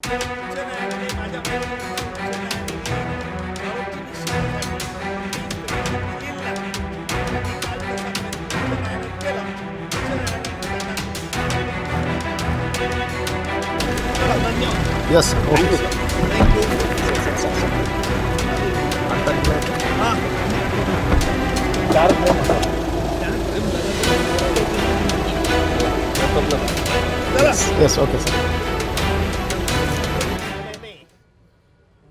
न्यायालयाने माझ्या आरोपींनी शिक्षेसाठी दिलेली नाही. त्यांनी काल तसा प्रयत्न उच्च न्यायालयात केला. उच्च न्यायालयाने त्यांना धन्यवाद. Yes, okay. Yes, okay, sir. न्यायालयाने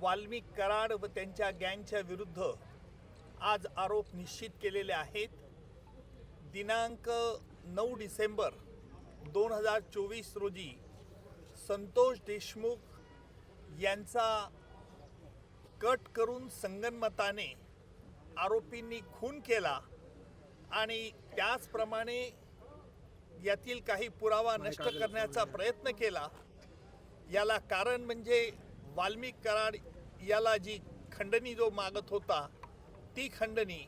वाल्मिक कराड व त्यांच्या गँगच्या विरुद्ध आज आरोप निश्चित केलेले आहेत. दिनांक 9 डिसेंबर 2024 रोजी संतोष देशमुख यांचा कट करून संगनमताने आरोपींनी खून केला आणि त्याचप्रमाणे यातील काही पुरावा नष्ट करण्याचा प्रयत्न केला. याला कारण म्हणजे वाल्मिक कराड याला जी खंडणी जो मागत होता ती खंडणी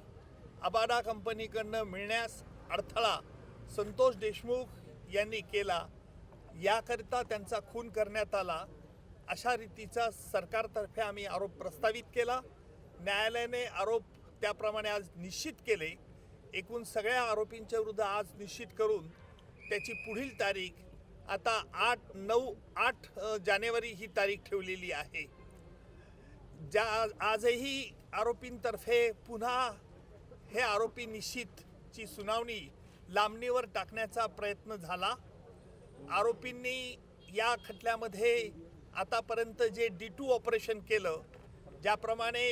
अबाडा कंपनीकडनं मिळण्यास अडथळा संतोष देशमुख यांनी केला. याकरिता त्यांचा खून करण्यात आला अशा रीतीचा सरकारतर्फे आम्ही आरोप प्रस्तावित केला. न्यायालयाने आरोप त्याप्रमाणे आज निश्चित केले. एकूण सगळ्या आरोपींच्या विरुद्ध आज निश्चित करून त्याची पुढील तारीख आता 8 जानेवारी ही तारीख ठेवलेली आहे. आजही आरोपींतर्फे पुन्हा हे आरोपी निश्चितची सुनावणी लांबणीवर टाकण्याचा प्रयत्न झाला. आरोपींनी या खटल्यामध्ये आतापर्यंत जे D2 ऑपरेशन केलं, ज्याप्रमाणे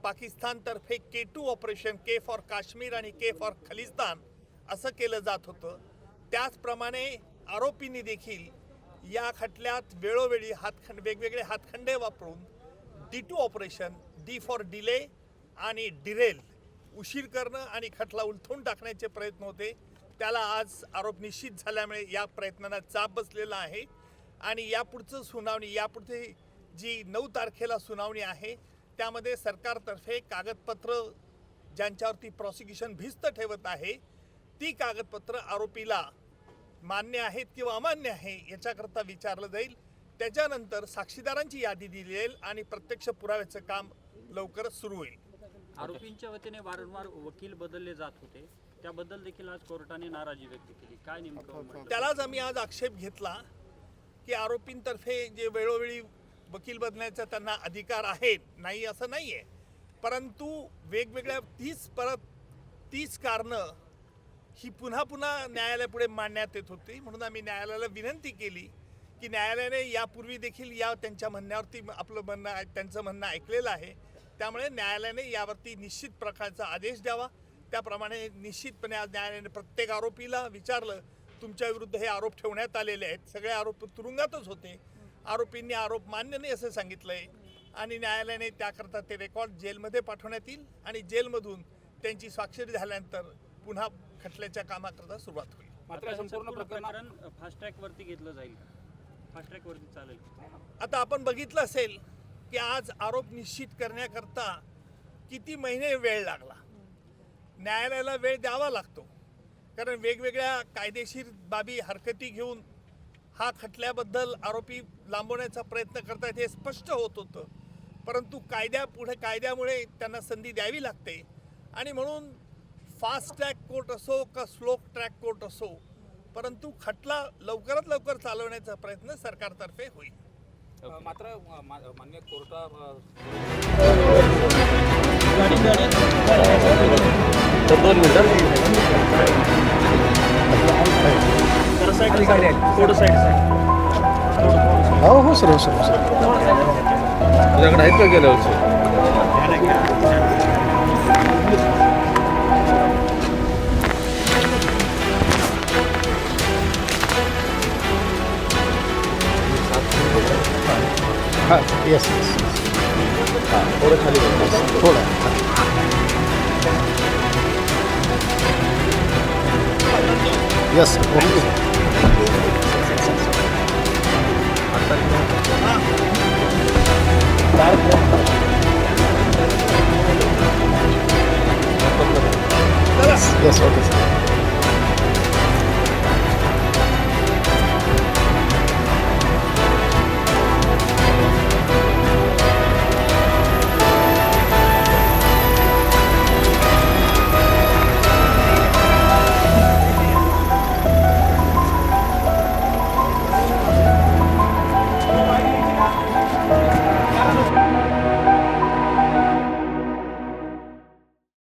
पाकिस्तानतर्फे K2 operation, K for Kashmir आणि K फॉर खलिस्तान असं केलं जात होतं, त्याचप्रमाणे आरोपींनी देखील या खटल्यात वेळोवेळी वेगवेगळे हातखंडे वापरून D2 operation, D for delay आणि डिरेल, उशीर करणं आणि खटला उलथून टाकण्याचे प्रयत्न होते. त्याला आज आरोप निश्चित झाल्यामुळे या प्रयत्नांना चाप बसलेला आहे आणि यापुढचं सुनावणी, यापुढे जी 9 तारखेला सुनावणी आहे त्यामध्ये सरकारतर्फे कागदपत्र ज्यांच्यावरती प्रॉसिक्युशन भिस्त ठेवत आहे ती कागदपत्र आरोपीला मान्य आहेत किंवा अमान्य आहे याच्याकरता विचारलं जाईल. त्याच्यानंतर साक्षीदारांची यादी दिली जाईल आणि प्रत्यक्ष पुराव्याचं काम लवकरच सुरू होईल. आरोपींच्या वतीने वारंवार वकील बदलले जात होते, त्याबद्दल देखील आज कोर्टाने नाराजी व्यक्त केली. काय नेमकं? त्यालाच आम्ही आज आक्षेप घेतला की आरोपींतर्फे जे वेळोवेळी वकील बदलण्याचा त्यांना अधिकार आहे, नाही असं नाही आहे, परंतु वेगवेगळ्या 30 कारणं ही पुन्हा न्यायालयापुढे मांडण्यात येत होती. म्हणून आम्ही न्यायालयाला विनंती केली की न्यायालयाने यापूर्वी देखील त्यांच्या म्हणण्यावरती त्यांचं म्हणणं ऐकलेलं आहे. त्यामुळे न्यायालयाने यावरती निश्चित प्रकारचा आदेश द्यावा. त्याप्रमाणे निश्चितपणे आज न्यायालयाने प्रत्येक आरोपीला विचारलं, तुमच्या विरुद्ध हे आरोप ठेवण्यात आलेले आहेत, सगळे आरोप तुरुंगातच होते, आरोपींनी आरोप मान्य नाही असं सांगितलंय आणि न्यायालयाने त्याकरता ते रेकॉर्ड जेलमध्ये पाठवण्यात येईल आणि जेलमधून त्यांची स्वाक्षरी झाल्यानंतर पुन्हा खटल्याच्या कामाकरता सुरुवात होईल. मात्र संपूर्ण प्रकरण फास्ट ट्रॅक वरती घेतलं जाईल, फास्ट ट्रॅक वरती चालेल. आता आपण बघितलं असेल की आज आरोप निश्चित करण्याकरता किती महिने वेळ लागला. न्यायालयाला वेळ द्यावा लागतो कारण वेगवेगळ्या कायदेशीर बाबी हरकती घेऊन हा खटल्याबद्दल आरोपी लांबवण्याचा प्रयत्न करतायत हे स्पष्ट होत होतं, परंतु कायद्यामुळे त्यांना संधी द्यावी लागते आणि म्हणून फास्ट ट्रॅक कोर्ट असो का स्लो ट्रॅक कोर्ट असो, परंतु खटला लवकरात लवकर चालवण्याचा प्रयत्न सरकारतर्फे होईल. मात्र मान्य कोर्टा हो सर, हो सर, हो सर. तुझ्याकडे आहेत का गेल्या वर्षी? हां, येस, थोडं खाली थोडं. Yes, okay. Yes, okay, sir.